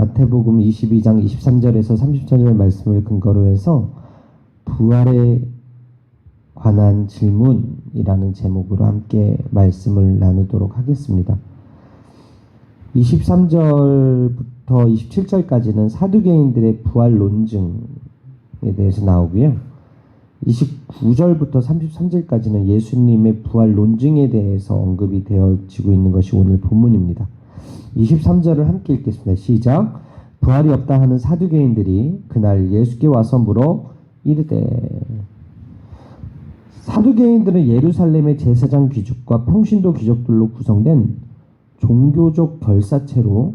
마태복음 22장 23절에서 30절 말씀을 근거로 해서 부활에 관한 질문이라는 제목으로 함께 말씀을 나누도록 하겠습니다. 23절부터 27절까지는 사두개인들의 부활 논증에 대해서 나오고요. 29절부터 33절까지는 예수님의 부활 논증에 대해서 언급이 되어지고 있는 것이 오늘 본문입니다. 23절을 함께 읽겠습니다. 시작. 부활이 없다 하는 사두개인들이 그날 예수께 와서 물어 이르되. 사두개인들은 예루살렘의 제사장 귀족과 평신도 귀족들로 구성된 종교적 결사체로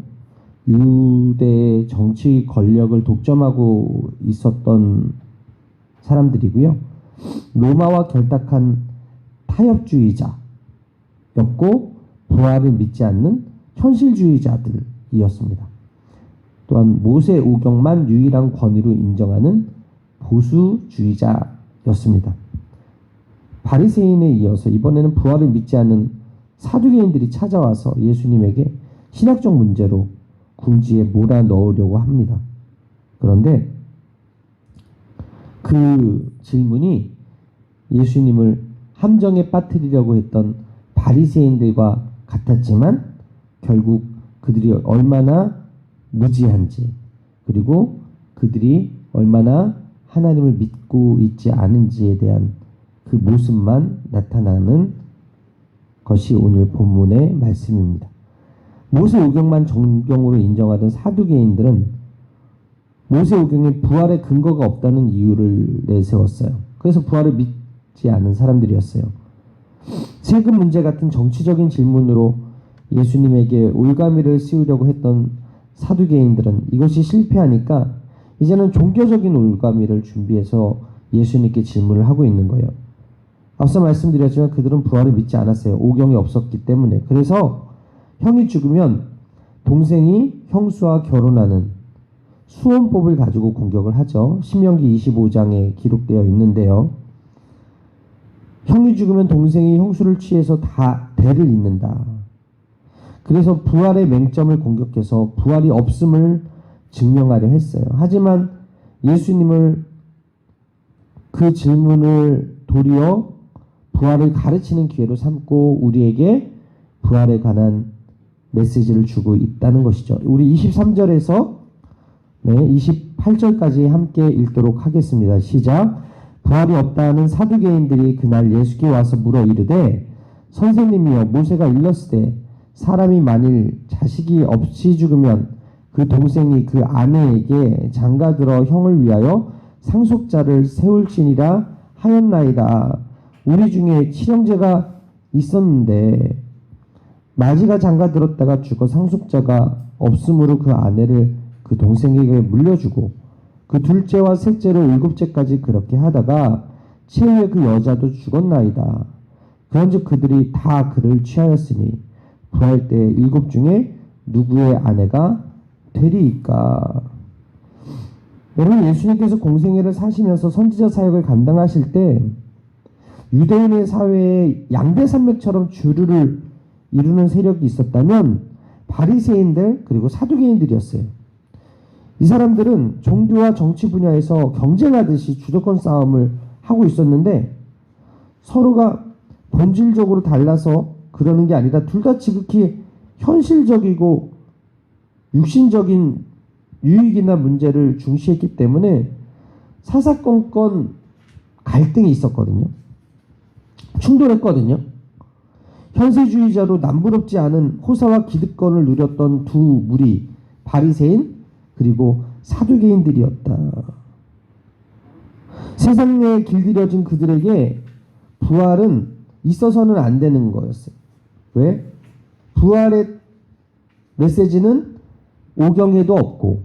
유대의 정치 권력을 독점하고 있었던 사람들이고요. 로마와 결탁한 타협주의자였고 부활을 믿지 않는 현실주의자들이었습니다. 또한 모세 오경만 유일한 권위로 인정하는 보수주의자였습니다. 바리새인에 이어서 이번에는 부활을 믿지 않는 사두개인들이 찾아와서 예수님에게 신학적 문제로 궁지에 몰아넣으려고 합니다. 그런데 그 질문이 예수님을 함정에 빠뜨리려고 했던 바리새인들과 같았지만 결국 그들이 얼마나 무지한지, 그리고 그들이 얼마나 하나님을 믿고 있지 않은지에 대한 그 모습만 나타나는 것이 오늘 본문의 말씀입니다. 모세오경만 정경으로 인정하던 사두개인들은 모세오경에 부활의 근거가 없다는 이유를 내세웠어요. 그래서 부활을 믿지 않은 사람들이었어요. 세금 문제 같은 정치적인 질문으로 예수님에게 올가미를 씌우려고 했던 사두개인들은 이것이 실패하니까 이제는 종교적인 올가미를 준비해서 예수님께 질문을 하고 있는 거예요. 앞서 말씀드렸지만 그들은 부활을 믿지 않았어요. 오경이 없었기 때문에. 그래서 형이 죽으면 동생이 형수와 결혼하는 수혼법을 가지고 공격을 하죠. 신명기 25장에 기록되어 있는데요. 형이 죽으면 동생이 형수를 취해서 다 대를 잇는다. 그래서 부활의 맹점을 공격해서 부활이 없음을 증명하려 했어요. 하지만 예수님을 그 질문을 도리어 부활을 가르치는 기회로 삼고 우리에게 부활에 관한 메시지를 주고 있다는 것이죠. 우리 23절에서 28절까지 함께 읽도록 하겠습니다. 시작. 부활이 없다는 사두개인들이 그날 예수께 와서 물어 이르되 선생님이여 모세가 일렀으되 사람이 만일 자식이 없이 죽으면 그 동생이 그 아내에게 장가들어 형을 위하여 상속자를 세울지니라 하였나이다. 우리 중에 칠형제가 있었는데 마지가 장가들었다가 죽어 상속자가 없으므로 그 아내를 그 동생에게 물려주고 그 둘째와 셋째로 일곱째까지 그렇게 하다가 최후에 그 여자도 죽었나이다. 그런즉 그들이 다 그를 취하였으니 부활 때 일곱 중에 누구의 아내가 되리이까. 여러분, 예수님께서 공생애를 사시면서 선지자 사역을 감당하실 때 유대인의 사회에 양대산맥처럼 주류를 이루는 세력이 있었다면 바리새인들 그리고 사두개인들이었어요. 이 사람들은 종교와 정치 분야에서 경쟁하듯이 주도권 싸움을 하고 있었는데 서로가 본질적으로 달라서 그러는 게 아니라 둘 다 지극히 현실적이고 육신적인 유익이나 문제를 중시했기 때문에 사사건건 갈등이 있었거든요. 충돌했거든요. 현세주의자로 남부럽지 않은 호사와 기득권을 누렸던 두 무리 바리새인 그리고 사두개인들이었다. 세상에 길들여진 그들에게 부활은 있어서는 안 되는 거였어요. 왜? 부활의 메시지는 오경에도 없고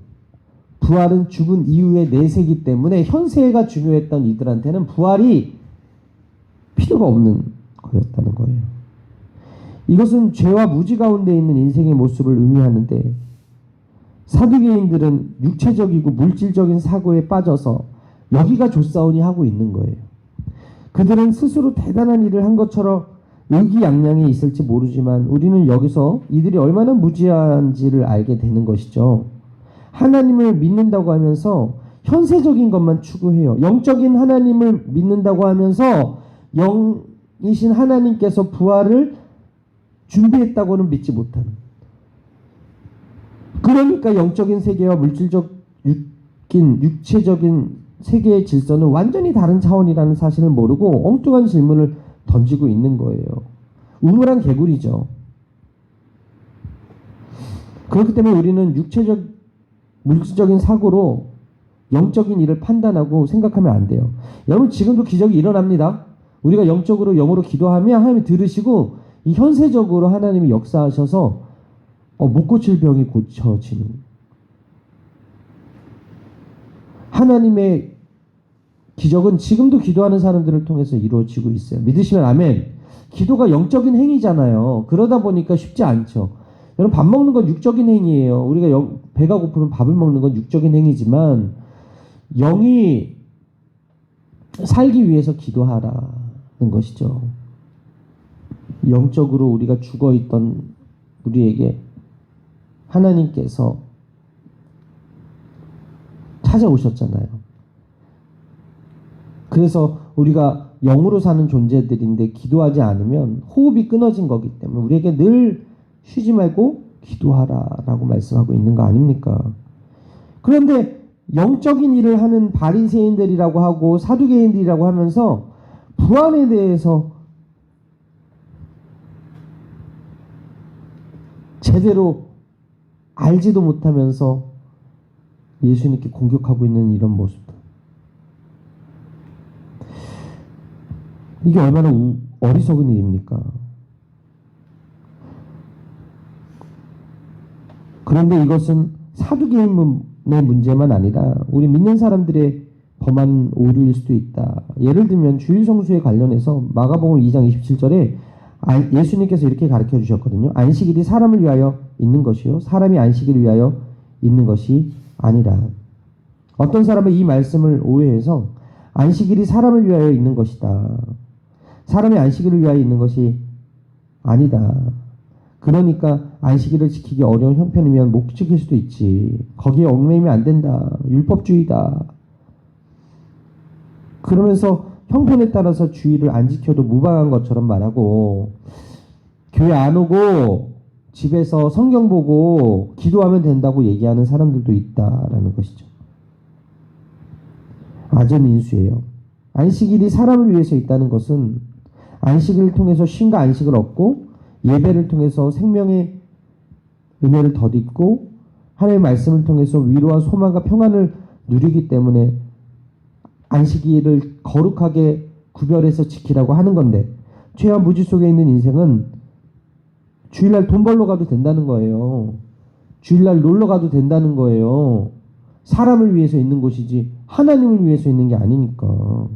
부활은 죽은 이후의 내세이기 때문에 현세가 중요했던 이들한테는 부활이 필요가 없는 거였다는 거예요. 이것은 죄와 무지 가운데 있는 인생의 모습을 의미하는데 사두개인들은 육체적이고 물질적인 사고에 빠져서 여기가 좋사오니 하고 있는 거예요. 그들은 스스로 대단한 일을 한 것처럼 의기양양이 있을지 모르지만 우리는 여기서 이들이 얼마나 무지한지를 알게 되는 것이죠. 하나님을 믿는다고 하면서 현세적인 것만 추구해요. 영적인 하나님을 믿는다고 하면서 영이신 하나님께서 부활을 준비했다고는 믿지 못하는. 그러니까 영적인 세계와 육체적인 세계의 질서는 완전히 다른 차원이라는 사실을 모르고 엉뚱한 질문을 던지고 있는 거예요. 우물한 개구리죠. 그렇기 때문에 우리는 물질적인 사고로 영적인 일을 판단하고 생각하면 안 돼요. 여러분 지금도 기적이 일어납니다. 우리가 영적으로 영으로 기도하면 하나님이 들으시고 이 현세적으로 하나님이 역사하셔서 못 고칠 병이 고쳐지는 하나님의 기적은 지금도 기도하는 사람들을 통해서 이루어지고 있어요. 믿으시면 아멘. 기도가 영적인 행위잖아요. 그러다 보니까 쉽지 않죠. 여러분 밥 먹는 건 육적인 행위예요. 우리가 배가 고프면 밥을 먹는 건 육적인 행위지만 영이 살기 위해서 기도하라는 것이죠. 영적으로 우리가 죽어있던 우리에게 하나님께서 찾아오셨잖아요. 그래서 우리가 영으로 사는 존재들인데 기도하지 않으면 호흡이 끊어진 거기 때문에 우리에게 늘 쉬지 말고 기도하라라고 말씀하고 있는 거 아닙니까? 그런데 영적인 일을 하는 바리새인들이라고 하고 사두개인들이라고 하면서 부활에 대해서 제대로 알지도 못하면서 예수님께 공격하고 있는 이런 모습들. 이게 얼마나 어리석은 일입니까? 그런데 이것은 사두개인의 문제만 아니라 우리 믿는 사람들의 범한 오류일 수도 있다. 예를 들면 주일 성수에 관련해서 마가복음 2장 27절에 예수님께서 이렇게 가르쳐 주셨거든요. 안식일이 사람을 위하여 있는 것이요 사람이 안식일을 위하여 있는 것이 아니라. 어떤 사람은 이 말씀을 오해해서 안식일이 사람을 위하여 있는 것이다. 사람이 안식일을 위하여 있는 것이 아니다. 그러니까 안식일을 지키기 어려운 형편이면 못 지킬 수도 있지. 거기에 얽매이면 안 된다. 율법주의다. 그러면서 형편에 따라서 주의를 안 지켜도 무방한 것처럼 말하고 교회 안 오고 집에서 성경 보고 기도하면 된다고 얘기하는 사람들도 있다라는 것이죠. 아전인수예요. 안식일이 사람을 위해서 있다는 것은 안식일을 통해서 쉼과 안식을 얻고 예배를 통해서 생명의 은혜를 덧입고 하나님의 말씀을 통해서 위로와 소망과 평안을 누리기 때문에 안식일을 거룩하게 구별해서 지키라고 하는 건데 죄와 무지 속에 있는 인생은 주일날 돈 벌러 가도 된다는 거예요. 주일날 놀러 가도 된다는 거예요. 사람을 위해서 있는 곳이지 하나님을 위해서 있는 게 아니니까.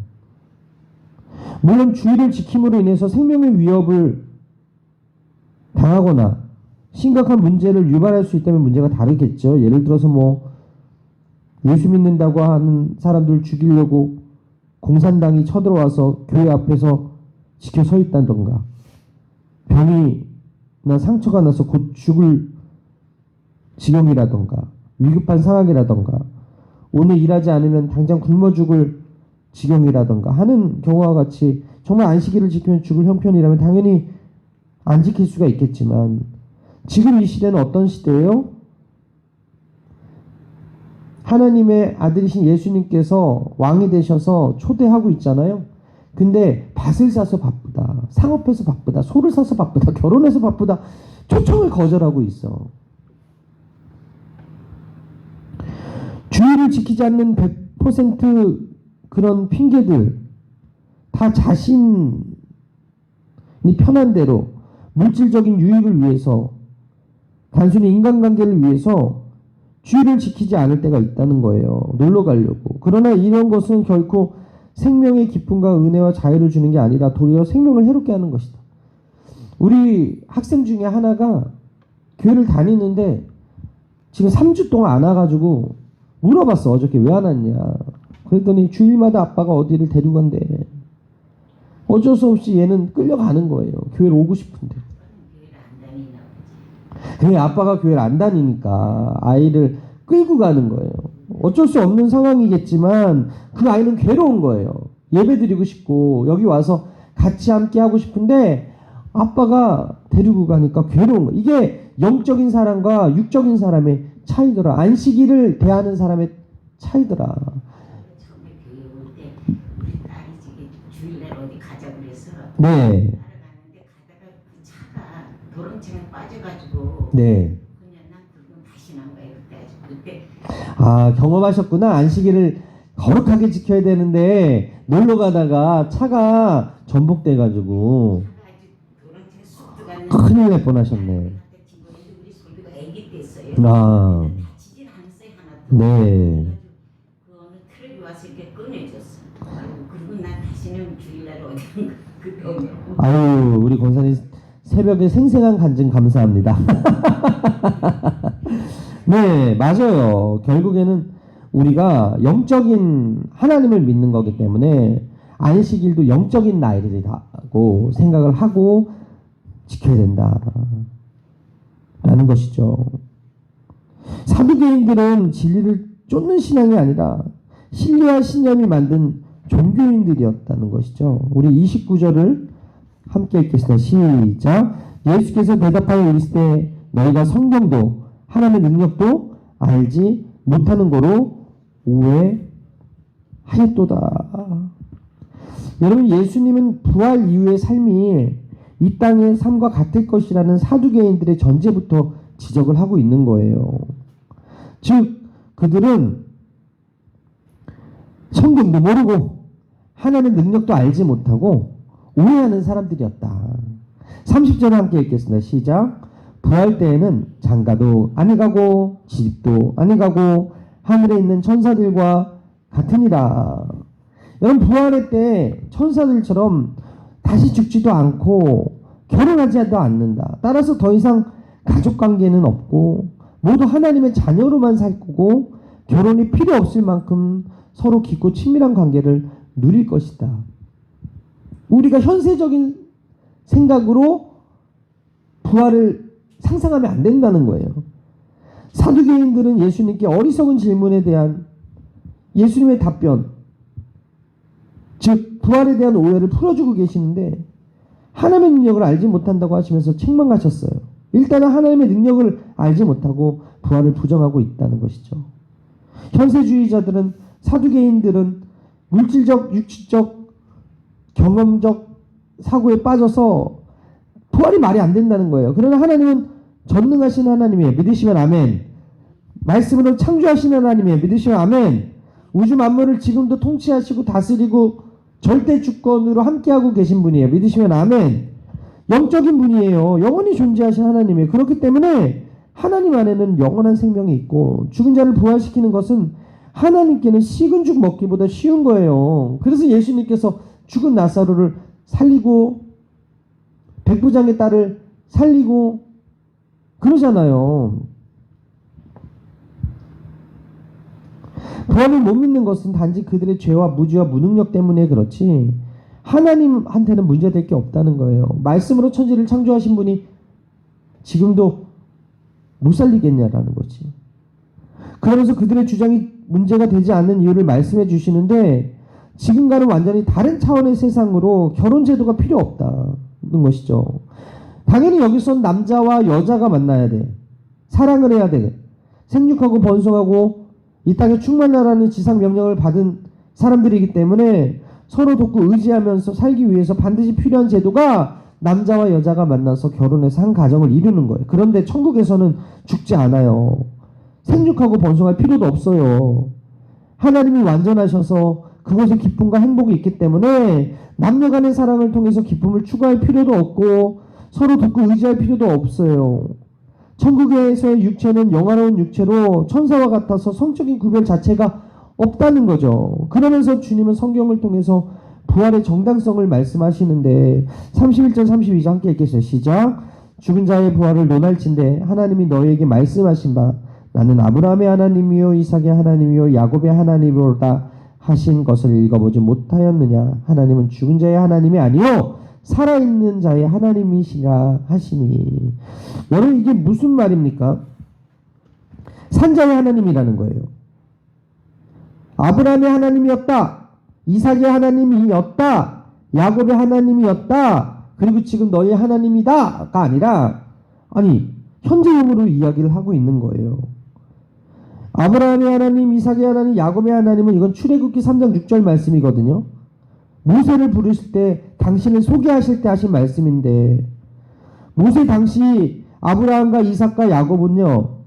물론 주일을 지킴으로 인해서 생명의 위협을 당하거나 심각한 문제를 유발할 수 있다면 문제가 다르겠죠. 예를 들어서 예수 믿는다고 하는 사람들 죽이려고 공산당이 쳐들어와서 교회 앞에서 지켜 서 있다던가 병이나 상처가 나서 곧 죽을 지경이라던가 위급한 상황이라던가 오늘 일하지 않으면 당장 굶어 죽을 지경이라던가 하는 경우와 같이 정말 안식일을 지키면 죽을 형편이라면 당연히 안 지킬 수가 있겠지만 지금 이 시대는 어떤 시대예요? 하나님의 아들이신 예수님께서 왕이 되셔서 초대하고 있잖아요. 근데 밭을 사서 바쁘다. 상업해서 바쁘다. 소를 사서 바쁘다. 결혼해서 바쁘다. 초청을 거절하고 있어. 주의를 지키지 않는 100% 그런 핑계들 다 자신이 편한 대로 물질적인 유익을 위해서 단순히 인간관계를 위해서 주의를 지키지 않을 때가 있다는 거예요. 놀러 가려고. 그러나 이런 것은 결코 생명의 기쁨과 은혜와 자유를 주는 게 아니라 도리어 생명을 해롭게 하는 것이다. 우리 학생 중에 하나가 교회를 다니는데 지금 3주 동안 안 와가지고 물어봤어. 어저께 왜 안 왔냐. 그랬더니 주일마다 아빠가 어디를 데리고 간대. 어쩔 수 없이 얘는 끌려가는 거예요. 교회를 오고 싶은데. 그게 아빠가 교회를 안 다니니까 아이를 끌고 가는 거예요. 어쩔 수 없는 상황이겠지만 그 아이는 괴로운 거예요. 예배드리고 싶고 여기 와서 같이 함께 하고 싶은데 아빠가 데리고 가니까 괴로운 거예요. 이게 영적인 사람과 육적인 사람의 차이더라. 안식일을 대하는 사람의 차이더라. 처음에 교회 올 때 우리 딸이 지금 주일날 어디 가자고 그래서 네. 따라가는데 가다가 그 차가 도롱층에 빠져가지고 네. 그냥 난 그건 다시 나온 거예요. 그때 아, 경험하셨구나. 안식일을 거룩하게 지켜야 되는데 놀러 가다가 차가 전복돼가지고 차가 아주 도롱층에 쑥 들어갔는데 큰일 날 뻔하셨네. 우리 솔비가 아기 때였어요. 아, 다치질 않았어요 하나도. 네. 그 어느 트럭이 와서 이렇게 꺼내줬어. 그리고 난 다시는 주일날 어디 그때 오면 아유, 우리 권사님 새벽에 생생한 간증 감사합니다. 네, 맞아요. 결국에는 우리가 영적인 하나님을 믿는 거기 때문에 안식일도 영적인 날이라고 생각을 하고 지켜야 된다. 라는 것이죠. 사두개인들은 진리를 쫓는 신앙이 아니라 신뢰와 신념이 만든 종교인들이었다는 것이죠. 우리 29절을 함께 읽겠습니다. 시작. 예수께서 대답하여 이르시되 너희가 성경도 하나님의 능력도 알지 못하는 거로 오해하였도다. 여러분, 예수님은 부활 이후의 삶이 이 땅의 삶과 같을 것이라는 사두개인들의 전제부터 지적을 하고 있는 거예요. 즉 그들은 성경도 모르고 하나님의 능력도 알지 못하고 오해하는 사람들이었다. 30절을 함께 읽겠습니다. 시작. 부활 때에는 장가도 아니 가고 집도 아니 가고 하늘에 있는 천사들과 같으니라. 여러분, 부활의 때 천사들처럼 다시 죽지도 않고 결혼하지도 않는다. 따라서 더 이상 가족관계는 없고 모두 하나님의 자녀로만 살 거고 결혼이 필요 없을 만큼 서로 깊고 친밀한 관계를 누릴 것이다. 우리가 현세적인 생각으로 부활을 상상하면 안 된다는 거예요. 사두개인들은 예수님께 어리석은 질문에 대한 예수님의 답변, 즉 부활에 대한 오해를 풀어주고 계시는데 하나님의 능력을 알지 못한다고 하시면서 책망하셨어요. 일단은 하나님의 능력을 알지 못하고 부활을 부정하고 있다는 것이죠. 현세주의자들은, 사두개인들은 물질적, 육체적, 경험적 사고에 빠져서 부활이 말이 안 된다는 거예요. 그러나 하나님은 전능하신 하나님이에요. 믿으시면 아멘. 말씀으로 창조하신 하나님이에요. 믿으시면 아멘. 우주 만물을 지금도 통치하시고 다스리고 절대 주권으로 함께하고 계신 분이에요. 믿으시면 아멘. 영적인 분이에요. 영원히 존재하신 하나님이에요. 그렇기 때문에 하나님 안에는 영원한 생명이 있고 죽은 자를 부활시키는 것은 하나님께는 식은 죽 먹기보다 쉬운 거예요. 그래서 예수님께서 죽은 나사로를 살리고 백부장의 딸을 살리고 그러잖아요. 부활을 못 믿는 것은 단지 그들의 죄와 무지와 무능력 때문에 그렇지 하나님한테는 문제될 게 없다는 거예요. 말씀으로 천지를 창조하신 분이 지금도 못 살리겠냐라는 거지. 그러면서 그들의 주장이 문제가 되지 않는 이유를 말씀해 주시는데 지금과는 완전히 다른 차원의 세상으로 결혼 제도가 필요 없다는 것이죠. 당연히 여기선 남자와 여자가 만나야 돼. 사랑을 해야 돼. 생육하고 번성하고 이 땅에 충만하라는 지상 명령을 받은 사람들이기 때문에 서로 돕고 의지하면서 살기 위해서 반드시 필요한 제도가 남자와 여자가 만나서 결혼해서 한 가정을 이루는 거예요. 그런데 천국에서는 죽지 않아요. 생육하고 번성할 필요도 없어요. 하나님이 완전하셔서 그곳에 기쁨과 행복이 있기 때문에 남녀 간의 사랑을 통해서 기쁨을 추구할 필요도 없고 서로 돕고 의지할 필요도 없어요. 천국에서의 육체는 영화로운 육체로 천사와 같아서 성적인 구별 자체가 없다는 거죠. 그러면서 주님은 성경을 통해서 부활의 정당성을 말씀하시는데 31절 32절 함께 읽겠어요. 시작. 죽은 자의 부활을 논할진대 하나님이 너희에게 말씀하신 바 나는 아브라함의 하나님이요 이삭의 하나님이요 야곱의 하나님이로다 하신 것을 읽어보지 못하였느냐. 하나님은 죽은 자의 하나님이 아니요 살아있는 자의 하나님이시라 하시니. 여러분, 이게 무슨 말입니까? 산자의 하나님이라는 거예요. 아브라함의 하나님이었다. 이삭의 하나님이었다. 야곱의 하나님이었다. 그리고 지금 너의 하나님이다가 아니라 아니 현재형으로 이야기를 하고 있는 거예요. 아브라함의 하나님, 이삭의 하나님, 야곱의 하나님은 이건 출애굽기 3장 6절 말씀이거든요. 모세를 부르실 때 당신을 소개하실 때 하신 말씀인데 모세 당시 아브라함과 이삭과 야곱은요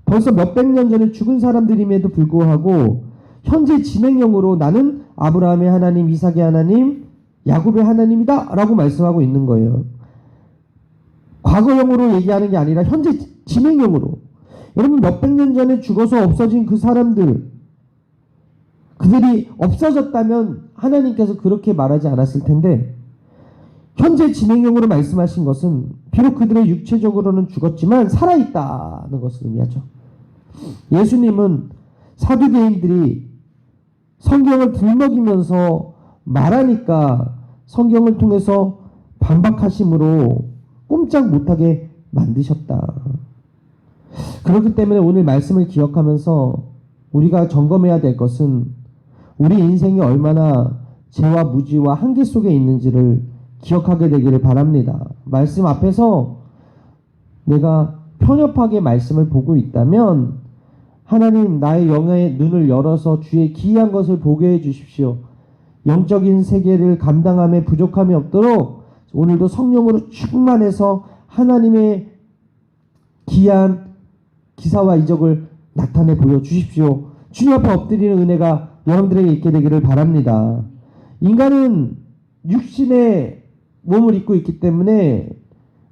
벌써 몇백 년 전에 죽은 사람들임에도 불구하고 현재 진행형으로 나는 아브라함의 하나님, 이삭의 하나님, 야곱의 하나님이다 라고 말씀하고 있는 거예요. 과거형으로 얘기하는 게 아니라 현재 진행형으로. 여러분 몇백 년 전에 죽어서 없어진 그 사람들, 그들이 없어졌다면 하나님께서 그렇게 말하지 않았을 텐데 현재 진행형으로 말씀하신 것은 비록 그들의 육체적으로는 죽었지만 살아있다는 것을 의미하죠. 예수님은 사두개인들이 성경을 들먹이면서 말하니까 성경을 통해서 반박하심으로 꼼짝 못하게 만드셨다. 그렇기 때문에 오늘 말씀을 기억하면서 우리가 점검해야 될 것은 우리 인생이 얼마나 죄와 무지와 한계 속에 있는지를 기억하게 되기를 바랍니다. 말씀 앞에서 내가 편협하게 말씀을 보고 있다면 하나님 나의 영의 눈을 열어서 주의 기이한 것을 보게 해 주십시오. 영적인 세계를 감당함에 부족함이 없도록 오늘도 성령으로 충만해서 하나님의 기이한 기사와 이적을 나타내 보여주십시오. 주님 앞에 엎드리는 은혜가 여러분들에게 있게 되기를 바랍니다. 인간은 육신의 몸을 입고 있기 때문에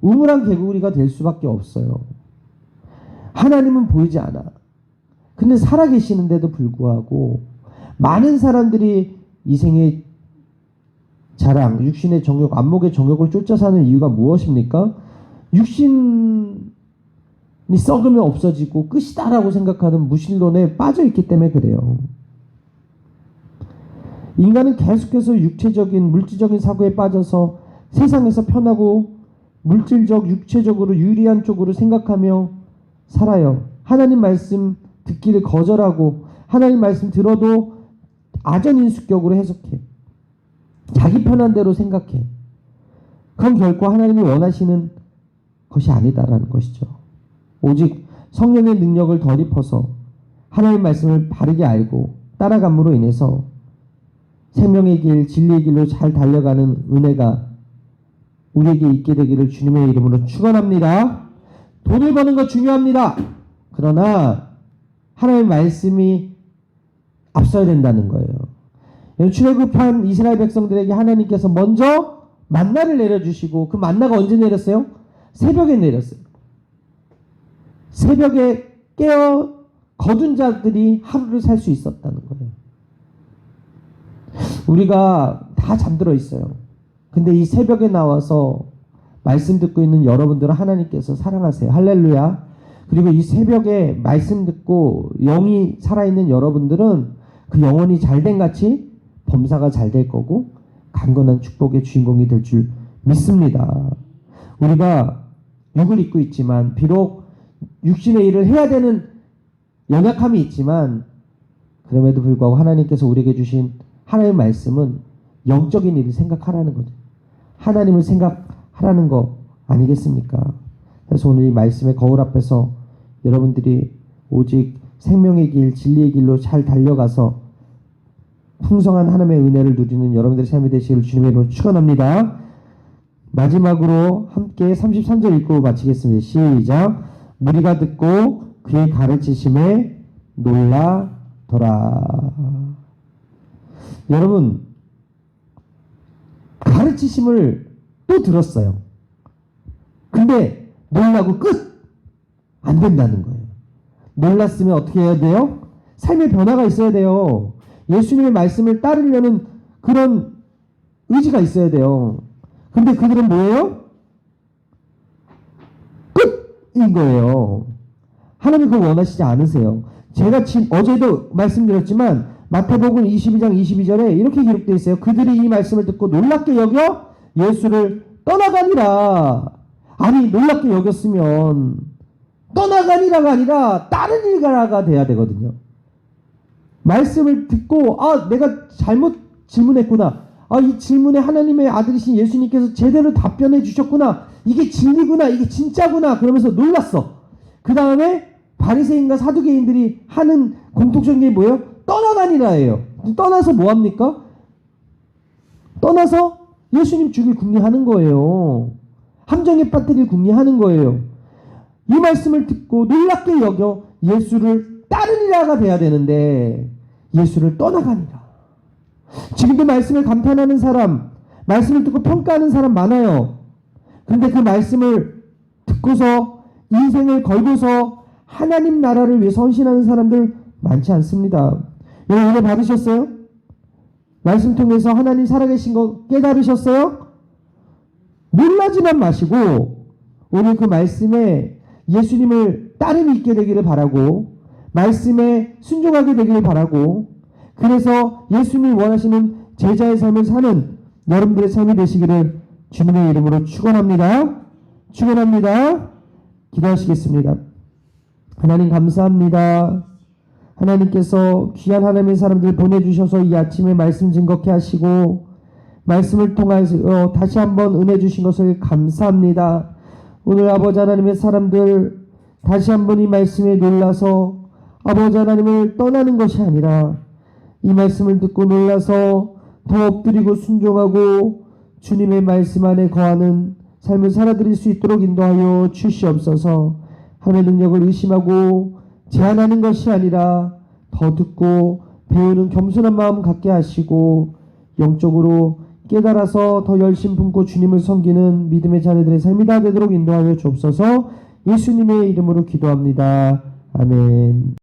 우물한 개구리가 될 수밖에 없어요. 하나님은 보이지 않아. 근데 살아계시는데도 불구하고 많은 사람들이 이 생의 자랑, 육신의 정욕, 안목의 정욕을 쫓아 사는 이유가 무엇입니까? 육신이 썩으면 없어지고 끝이다라고 생각하는 무신론에 빠져있기 때문에 그래요. 인간은 계속해서 육체적인, 물질적인 사고에 빠져서 세상에서 편하고 물질적, 육체적으로 유리한 쪽으로 생각하며 살아요. 하나님 말씀 듣기를 거절하고 하나님 말씀 들어도 아전인수격으로 해석해. 자기 편한 대로 생각해. 그건 결코 하나님이 원하시는 것이 아니다라는 것이죠. 오직 성령의 능력을 덧입어서 하나님 말씀을 바르게 알고 따라감으로 인해서 생명의 길, 진리의 길로 잘 달려가는 은혜가 우리에게 있게 되기를 주님의 이름으로 축원합니다. 돈을 버는 거 중요합니다. 그러나 하나님의 말씀이 앞서야 된다는 거예요. 출애굽한 이스라엘 백성들에게 하나님께서 먼저 만나를 내려주시고 그 만나가 언제 내렸어요? 새벽에 내렸어요. 새벽에 깨어 거둔 자들이 하루를 살 수 있었다는 거예요. 우리가 다 잠들어 있어요. 근데 이 새벽에 나와서 말씀 듣고 있는 여러분들은 하나님께서 사랑하세요. 할렐루야. 그리고 이 새벽에 말씀 듣고 영이 살아있는 여러분들은 그 영혼이 잘된 같이 범사가 잘 될 거고 강건한 축복의 주인공이 될 줄 믿습니다. 우리가 육을 입고 있지만 비록 육신의 일을 해야 되는 연약함이 있지만 그럼에도 불구하고 하나님께서 우리에게 주신 하나님의 말씀은 영적인 일을 생각하라는 거죠. 하나님을 생각하라는 거 아니겠습니까? 그래서 오늘 이 말씀의 거울 앞에서 여러분들이 오직 생명의 길, 진리의 길로 잘 달려가서 풍성한 하나님의 은혜를 누리는 여러분들의 삶이 되시기를 주님의 이름으로 축원합니다. 마지막으로 함께 33절 읽고 마치겠습니다. 시작. 무리가 듣고 그의 가르치심에 놀라더라. 여러분 가르치심을 또 들었어요. 근데 놀라고 끝! 안 된다는 거예요. 놀랐으면 어떻게 해야 돼요? 삶의 변화가 있어야 돼요. 예수님의 말씀을 따르려는 그런 의지가 있어야 돼요. 근데 그들은 뭐예요? 끝인 거예요. 하나님 그거 원하시지 않으세요. 제가 어제도 말씀드렸지만 마태복음 22장 22절에 이렇게 기록되어 있어요. 그들이 이 말씀을 듣고 놀랍게 여겨 예수를 떠나가니라. 아니 놀랍게 여겼으면 떠나가니라가 아니라 따르니라가 돼야 되거든요. 말씀을 듣고 내가 잘못 질문했구나. 이 질문에 하나님의 아들이신 예수님께서 제대로 답변해 주셨구나. 이게 진리구나. 이게 진짜구나. 그러면서 놀랐어. 그 다음에 바리새인과 사두개인들이 하는 공통적인 게 뭐예요? 떠나가니라예요. 떠나서 뭐합니까? 떠나서 예수님 죽일 궁리하는 거예요. 함정에 빠뜨릴 궁리하는 거예요. 이 말씀을 듣고 놀랍게 여겨 예수를 따르니라가 돼야 되는데 예수를 떠나가니라. 지금도 말씀을 감탄하는 사람, 말씀을 듣고 평가하는 사람 많아요. 그런데 그 말씀을 듣고서 인생을 걸고서 하나님 나라를 위해 헌신하는 사람들 많지 않습니다. 여러분 은혜 받으셨어요? 말씀 통해서 하나님 살아계신 거 깨달으셨어요? 놀라지만 마시고 오늘 그 말씀에 예수님을 따름이 있게 되기를 바라고 말씀에 순종하게 되기를 바라고 그래서 예수님이 원하시는 제자의 삶을 사는 여러분들의 삶이 되시기를 주님의 이름으로 축원합니다. 축원합니다. 기도하시겠습니다. 하나님 감사합니다. 하나님께서 귀한 하나님의 사람들 보내주셔서 이 아침에 말씀 증거케 하시고 말씀을 통해서 다시 한번 은혜 주신 것을 감사합니다. 오늘 아버지 하나님의 사람들 다시 한번 이 말씀에 놀라서 아버지 하나님을 떠나는 것이 아니라 이 말씀을 듣고 놀라서 더 엎드리고 순종하고 주님의 말씀 안에 거하는 삶을 살아드릴 수 있도록 인도하여 주시옵소서. 하나님의 능력을 의심하고 제한하는 것이 아니라 더 듣고 배우는 겸손한 마음 갖게 하시고 영적으로 깨달아서 더 열심 품고 주님을 섬기는 믿음의 자녀들의 삶이 다 되도록 인도하여 주옵소서. 예수님의 이름으로 기도합니다. 아멘.